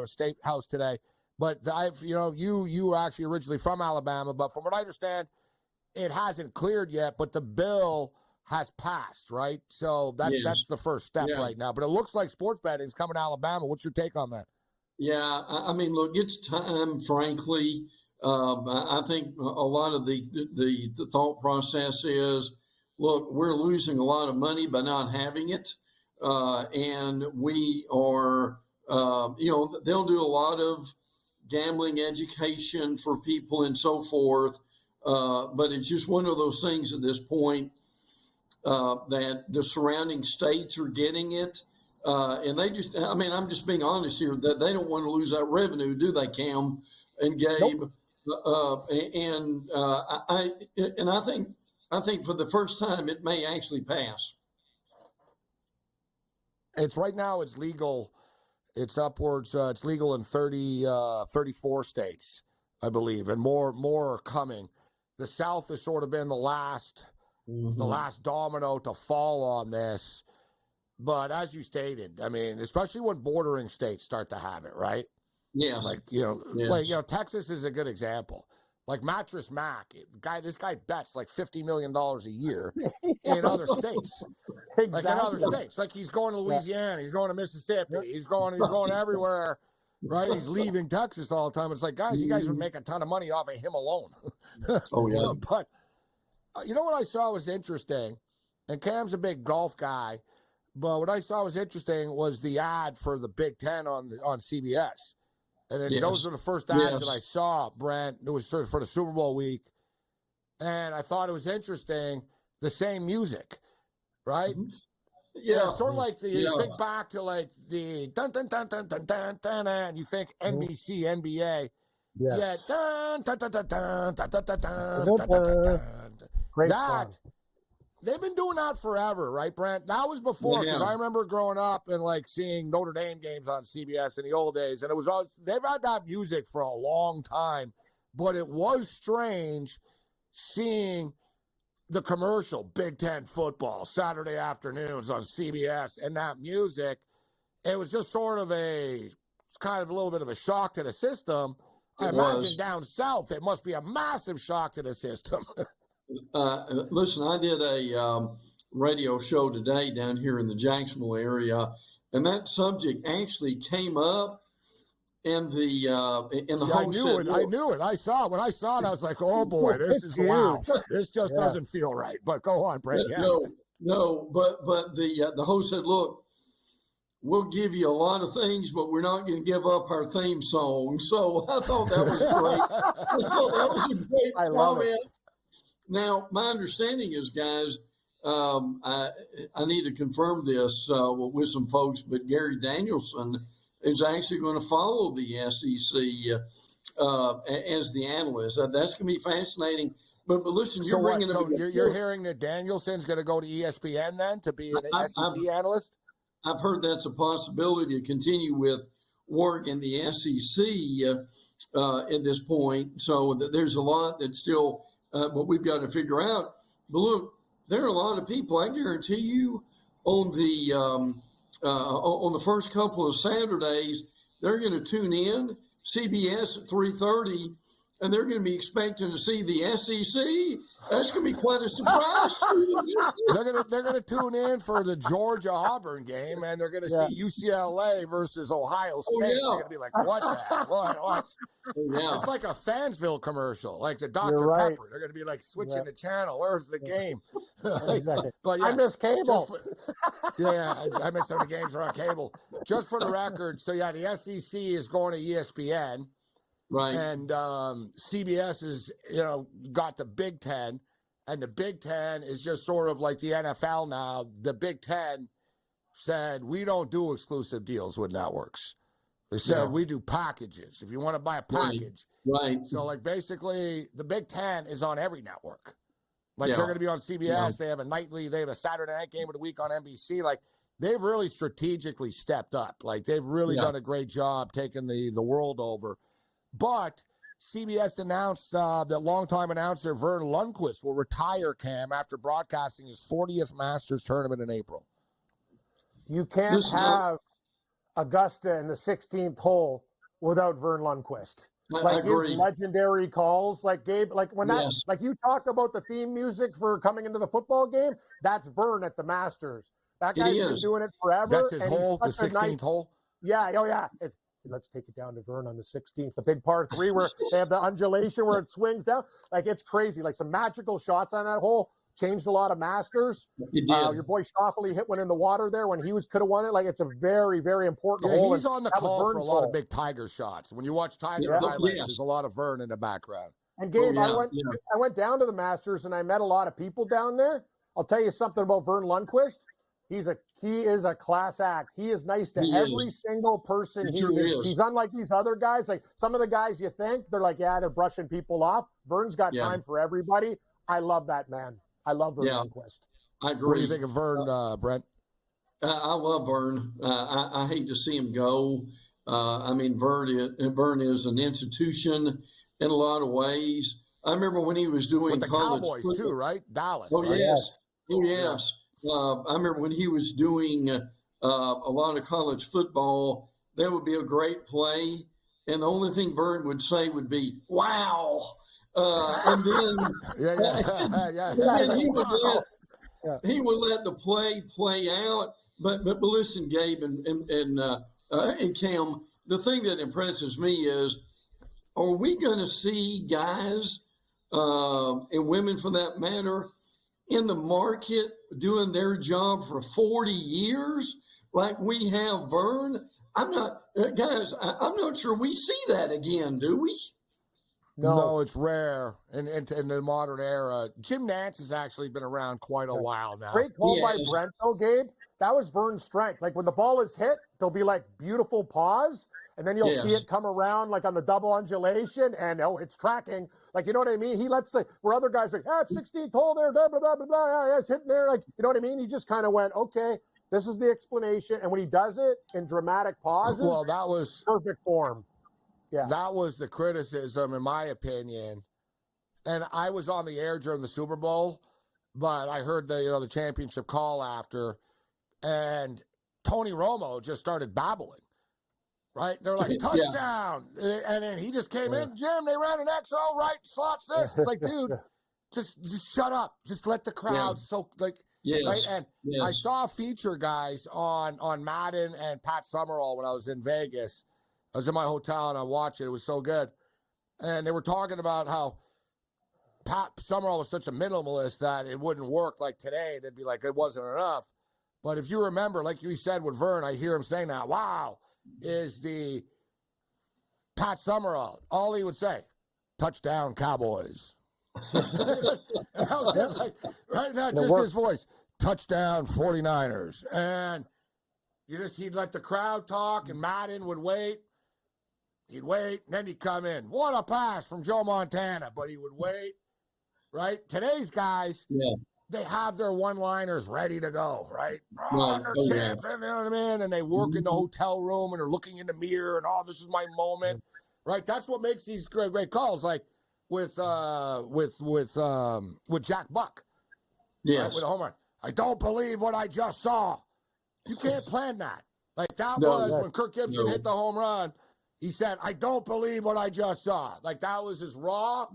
state house today. But you were actually originally from Alabama, but from what I understand, it hasn't cleared yet. But the bill has passed, right? So that's the first step right now. But it looks like sports betting is coming to Alabama. What's your take on that? Yeah, I mean, look, it's time. Frankly, I think a lot of the thought process is, look, we're losing a lot of money by not having it, and we are, they'll do a lot of gambling education for people and so forth. But it's just one of those things at this point that the surrounding states are getting it. And they just, I mean, I'm just being honest here that they don't want to lose that revenue, do they, Cam and Gabe? Nope. I think for the first time it may actually pass. It's right now it's legal. It's upwards. It's legal in 34 states, I believe, and more are coming. The South has sort of been the last domino to fall on this. But as you stated, I mean, especially when bordering states start to have it, right? Yes. Texas is a good example. Like Mattress Mac, this guy bets like $50 million a year in other states. Exactly. Like in other states. Like he's going to Louisiana, he's going to Mississippi, he's going everywhere, right? He's leaving Texas all the time. It's like, guys, you guys would make a ton of money off of him alone. Oh, yeah. But you know what I saw was interesting, and Cam's a big golf guy, but what I saw was interesting was the ad for the Big Ten on CBS. And then those were the first ads that I saw, Brent. It was sort of for the Super Bowl week. And I thought it was interesting, the same music, right? Yeah. Sort of like you think back to like the dun dun dun dun dun dun dun, and you think NBC, NBA. Yes. Yeah. Dun dun dun dun dun dun dun dun dun dun dun dun. Great song. They've been doing that forever, right, Brent? That was before, because I remember growing up and like seeing Notre Dame games on CBS in the old days, and it was always, they've had that music for a long time, but it was strange seeing the commercial Big Ten football Saturday afternoons on CBS and that music. It was just sort of kind of a little bit of a shock to the system. I imagine down south it must be a massive shock to the system. Listen, I did radio show today down here in the Jacksonville area, and that subject actually came up in the host. I knew it. I saw it. When I saw it, I was like, oh boy, this is wow. This just doesn't feel right. But go on, Brent. Yeah. No, but the host said, look, we'll give you a lot of things, but we're not going to give up our theme song. So I thought that was great. I thought that was a great comment. Love it. Now, my understanding is, guys, I need to confirm this with some folks, but Gary Danielson is actually going to follow the SEC as the analyst. That's going to be fascinating. But listen, you're hearing that Danielson's going to go to ESPN then to be an SEC analyst? I've heard that's a possibility to continue with work in the SEC at this point. So there's a lot that's still what we've got to figure out. But look, there are a lot of people, I guarantee you, on the first couple of Saturdays, they're going to tune in, CBS at 3:30, and they're going to be expecting to see the SEC. That's going to be quite a surprise. They're going to tune in for the Georgia-Auburn game, and they're going to see UCLA versus Ohio State. They're going to be like, what the hell? What? It's like a Fansville commercial, like the Dr. Pepper. They're going to be like switching the channel. Where's the game? Exactly. But I miss cable. I miss some of the games are on cable. Just for the record, so the SEC is going to ESPN. Right. And CBS is, got the Big Ten, and the Big Ten is just sort of like the NFL now. The Big Ten said, we don't do exclusive deals with networks. They said, we do packages. If you want to buy a package. Right. So, basically, the Big Ten is on every network. They're going to be on CBS. Yeah. They have a Saturday night game of the week on NBC. They've really strategically stepped up. They've really done a great job taking the world over. But CBS announced that longtime announcer Vern Lundquist will retire, Cam, after broadcasting his 40th Masters tournament in April. You can't have Augusta in the 16th hole without Vern Lundquist. His legendary calls, Gabe, you talk about the theme music for coming into the football game, that's Vern at the Masters. That guy's been doing it forever. That's his hole, the 16th hole? Yeah, let's take it down to Vern on the 16th, the big par 3 where they have the undulation where it swings down. It's crazy. Some magical shots on that hole. Changed a lot of Masters. Your boy Schauffele hit one in the water there when he could have won it. It's a very, very important hole. He's on the call for a lot of big Tiger shots. When you watch Tiger highlights, there's a lot of Vern in the background. And Gabe, I went down to the Masters and I met a lot of people down there. I'll tell you something about Vern Lundquist. He is a class act. He is nice to every single person he meets. He's unlike these other guys. Some of the guys you think, they're they're brushing people off. Vern's got time for everybody. I love that man. I love Vern Lundquist. I agree. What do you think of Vern, Brent? I love Vern. I hate to see him go. Vern is an institution in a lot of ways. I remember when he was doing with the Cowboys football. Too, right? Dallas. Oh, right? Yes. Oh, yes. I remember when he was doing a lot of college football, that would be a great play. And the only thing Vern would say would be, wow. And then, then he would let the play out. But listen, Gabe and Cam, the thing that impresses me is, are we going to see guys and women for that matter in the market doing their job for 40 years like we have Vern? I'm not sure we see that again, do we? No, it's rare in the modern era. Jim Nance has actually been around quite a while now. Great call by Brent, though, Gabe. That was Vern's strength. When the ball is hit, there'll be beautiful pause, and then you'll see it come around on the double undulation, and it's tracking. You know what I mean? He lets where other guys are it's 16th hole there, blah, blah, blah, blah, blah, it's hitting there. You know what I mean? He just kind of went, okay, this is the explanation. And when he does it in dramatic pauses, that was perfect form. Yeah. That was the criticism, in my opinion. And I was on the air during the Super Bowl, but I heard the championship call after, and Tony Romo just started babbling. Right? They're like, touchdown. And then he just came in, Jim, they ran an XO, right? Slots this. It's dude, just shut up. Just let the crowd Yes. Right? And yes. I saw feature guys on Madden and Pat Summerall when I was in Vegas. I was in my hotel and I watched it. It was so good. And they were talking about how Pat Summerall was such a minimalist that it wouldn't work like today. They'd be like, it wasn't enough. But if you remember, like you said with Vern, I hear him saying that, wow, is the Pat Summerall. All he would say, touchdown Cowboys. And I was there, like, right now, just his voice, touchdown 49ers. And he'd let the crowd talk, and Madden would wait. He'd wait, and then he'd come in. What a pass from Joe Montana. But he would wait, right? Today's guys, they have their one-liners ready to go, right? Oh, no chance, you know what I mean? And they work in the hotel room, and they're looking in the mirror, and, oh, this is my moment, right? That's what makes these great calls, like with Jack Buck. Yes. Right, with a home run. I don't believe what I just saw. You can't plan that. Like, that was when Kirk Gibson hit the home run. He said, I don't believe what I just saw. Like, that was as raw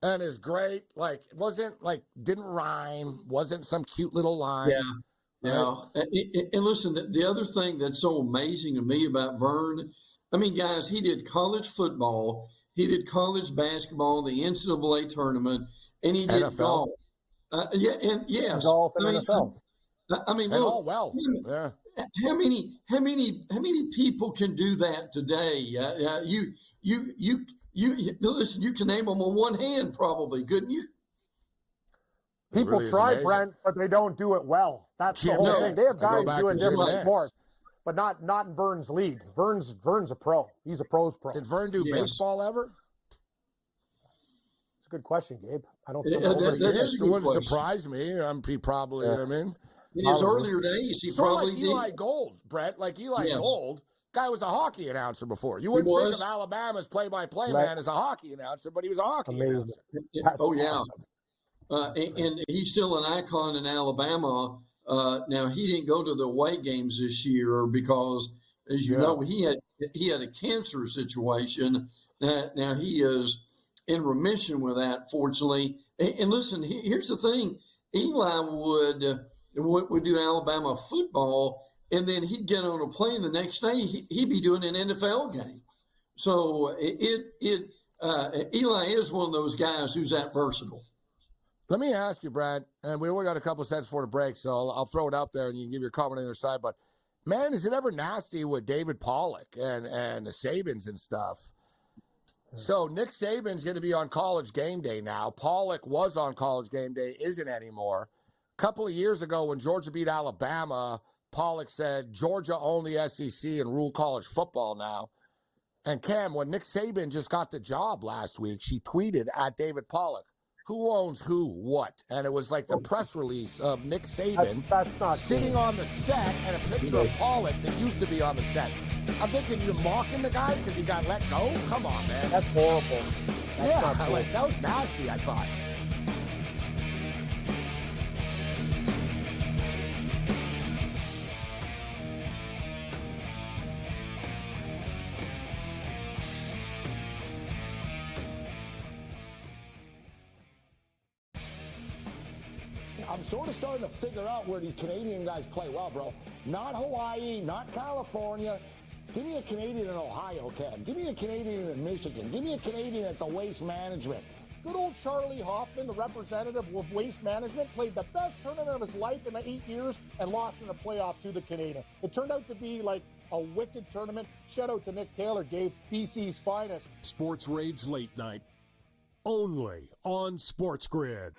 and as great. Like, it wasn't, like, didn't rhyme. Wasn't some cute little line. Yeah. And listen, the other thing that's so amazing to me about Vern, I mean, guys, he did college football. He did college basketball, the NCAA tournament, and he did NFL. golf. Golf and NFL. I mean, and look, all well. Yeah. How many people can do that today? You listen. You can name them on one hand, probably, couldn't you? People really try, Brent, but they don't do it well. That's the whole thing. They have guys doing different sports, but not in Vern's league. Vern's a pro. He's a pro's pro. Did Vern do baseball ever? It's a good question, Gabe. I don't think it wouldn't surprise me. He probably, you know what I mean? In his earlier days, he probably like Eli Gold, Brett. Like Eli Gold, guy was a hockey announcer before. You wouldn't think of Alabama's play-by-play man as a hockey announcer, but he was a hockey announcer. And he's still an icon in Alabama. Now, he didn't go to the away games this year because, as you know, he had a cancer situation. Now he is in remission with that, fortunately. And listen, here's the thing: Eli would do Alabama football, and then he'd get on a plane the next day. He'd be doing an NFL game. So Eli is one of those guys who's that versatile. Let me ask you, Brad, and we only got a couple of seconds before the break, so I'll throw it out there and you can give your comment on the other side. But, man, is it ever nasty with David Pollock and the Sabins and stuff? So Nick Saban's going to be on College Game Day now. Pollock was on College Game Day, isn't anymore. A couple of years ago when Georgia beat Alabama, Pollock said Georgia owned the SEC and ruled college football now. And Cam, when Nick Saban just got the job last week, she tweeted at David Pollock, who owns who, what? And it was like the press release of Nick Saban that's sitting on the set and a picture of Pollock that used to be on the set. I'm thinking you're mocking the guy because he got let go? Come on, man. That's horrible. That's that was nasty, I thought. I'm sort of starting to figure out where these Canadian guys play well, bro. Not Hawaii, not California. Give me a Canadian in Ohio, Ken. Give me a Canadian in Michigan. Give me a Canadian at the Waste Management. Good old Charlie Hoffman, the representative of Waste Management, played the best tournament of his life in the 8 years and lost in the playoff to the Canadian. It turned out to be like a wicked tournament. Shout out to Nick Taylor, Gabe, BC's finest. SportsRage Late Night, only on SportsGrid.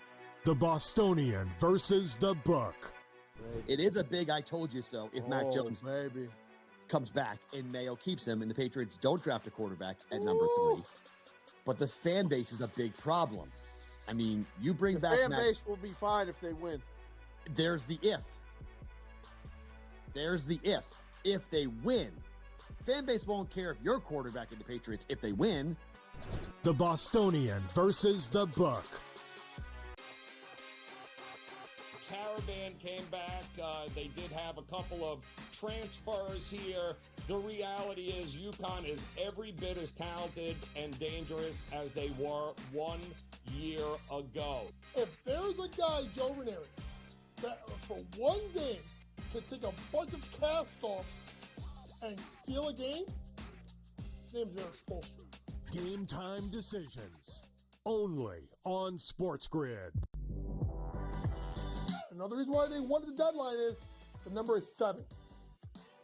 The Bostonian versus the Book. It is a big I told you so if Mac Jones comes back and Mayo keeps him and the Patriots don't draft a quarterback at number 3. But the fan base is a big problem. I mean, you bring back fan base will be fine if they win. There's the if. There's the if. If they win, fan base won't care if you're quarterback in the Patriots if they win. The Bostonian versus the Book. Caravan came back. They did have a couple of transfers here. The reality is UConn is every bit as talented and dangerous as they were 1 year ago. If there's a guy, Joe Ranieri, that for one game can take a bunch of cast-offs and steal a game, his name's Eric Spoelstra. Game time decisions. Only on SportsGrid. Another reason why they wanted the deadline is the number is 7.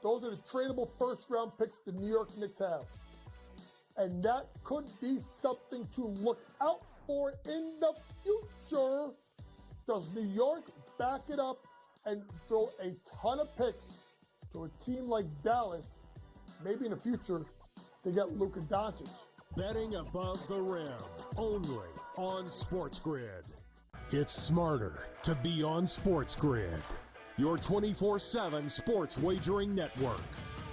Those are the tradable first-round picks the New York Knicks have. And that could be something to look out for in the future. Does New York back it up and throw a ton of picks to a team like Dallas? Maybe in the future, they get Luka Doncic. Betting above the rim, only on SportsGrid. It's smarter to be on SportsGrid. Your 24/7 sports wagering network.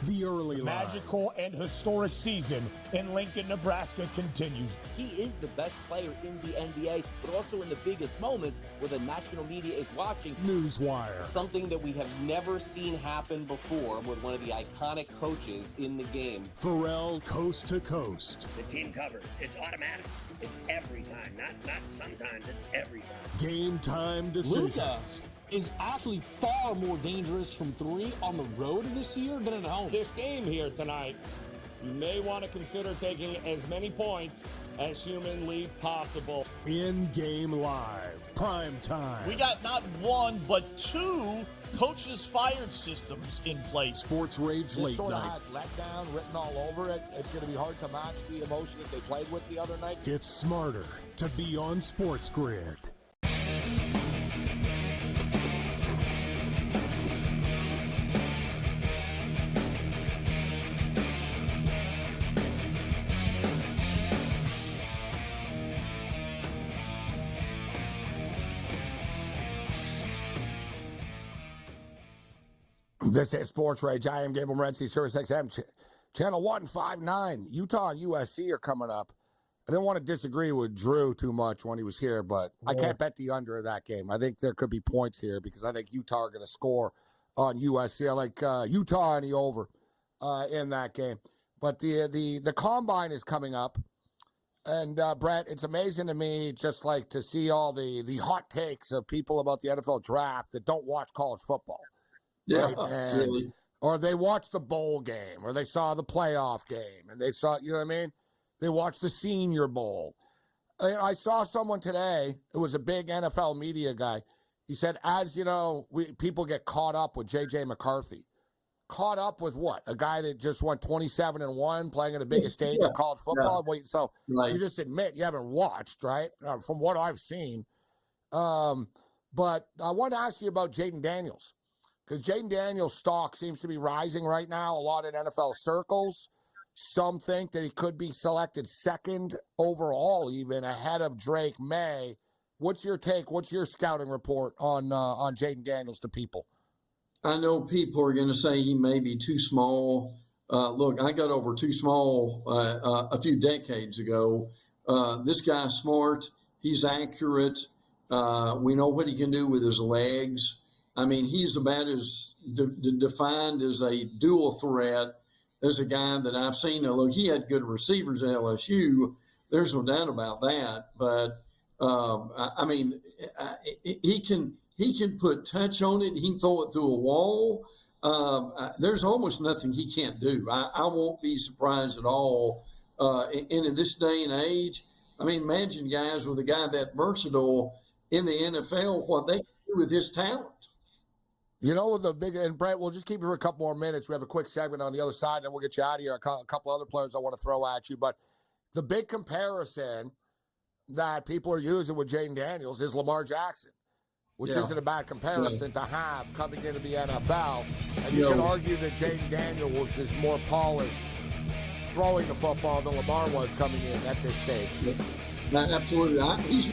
The early line. Magical and historic season in Lincoln, Nebraska continues. He is the best player in the NBA, but also in the biggest moments where the national media is watching. Newswire. Something that we have never seen happen before with one of the iconic coaches in the game. Pharrell, coast to coast. The team covers. It's automatic. It's every time. Not sometimes. It's every time. Game time decisions. Luka is actually far more dangerous from 3 on the road this year than at home. This game here tonight, you may want to consider taking as many points as humanly possible. In-game live, prime time. We got not one, but 2 coaches fired systems in place. SportsRage late This sort of night. has letdown written all over it. It's going to be hard to match the emotion that they played with the other night. It's smarter to be on SportsGrid. This is SportsRage. I am Gabriel Morency, Sirius XM, Channel 159. Utah and USC are coming up. I didn't want to disagree with Drew too much when he was here, but I can't bet the under of that game. I think there could be points here because I think Utah are going to score on USC. I like Utah and the over in that game. But the combine is coming up. And, Brett, it's amazing to me just like to see all the hot takes of people about the NFL draft that don't watch college football. Yeah, right? really. Or they watched the bowl game, or they saw the playoff game, and they saw, you know what I mean? They watched the Senior Bowl. I saw someone today, it was a big NFL media guy. He said, as you know, people get caught up with J.J. McCarthy. Caught up with what? A guy that just won 27-1, playing in the biggest stage in college football? Yeah. So you just admit you haven't watched, right? From what I've seen. But I wanted to ask you about Jaden Daniels. Because Jaden Daniels' stock seems to be rising right now, a lot in NFL circles. Some think that he could be selected second overall, even ahead of Drake May. What's your take? What's your scouting report on Jaden Daniels to people? I know people are going to say he may be too small. Look, I got over too small a few decades ago. This guy's smart. He's accurate. We know what he can do with his legs. I mean, he's about as defined as a dual threat as a guy that I've seen. Now, look, he had good receivers at LSU. There's no doubt about that. But, I mean, he can put touch on it. He can throw it through a wall. There's almost nothing he can't do. I won't be surprised at all. In this day and age, I mean, imagine guys with a guy that versatile in the NFL, what they can do with his talent. You know, with the big, and Brett, we'll just keep it for a couple more minutes. We have a quick segment on the other side, and we'll get you out of here. A couple other players I want to throw at you. But the big comparison that people are using with Jaden Daniels is Lamar Jackson, which isn't a bad comparison to have coming into the NFL. And you can argue that Jaden Daniels is more polished throwing the football than Lamar was coming in at this stage. Absolutely. He's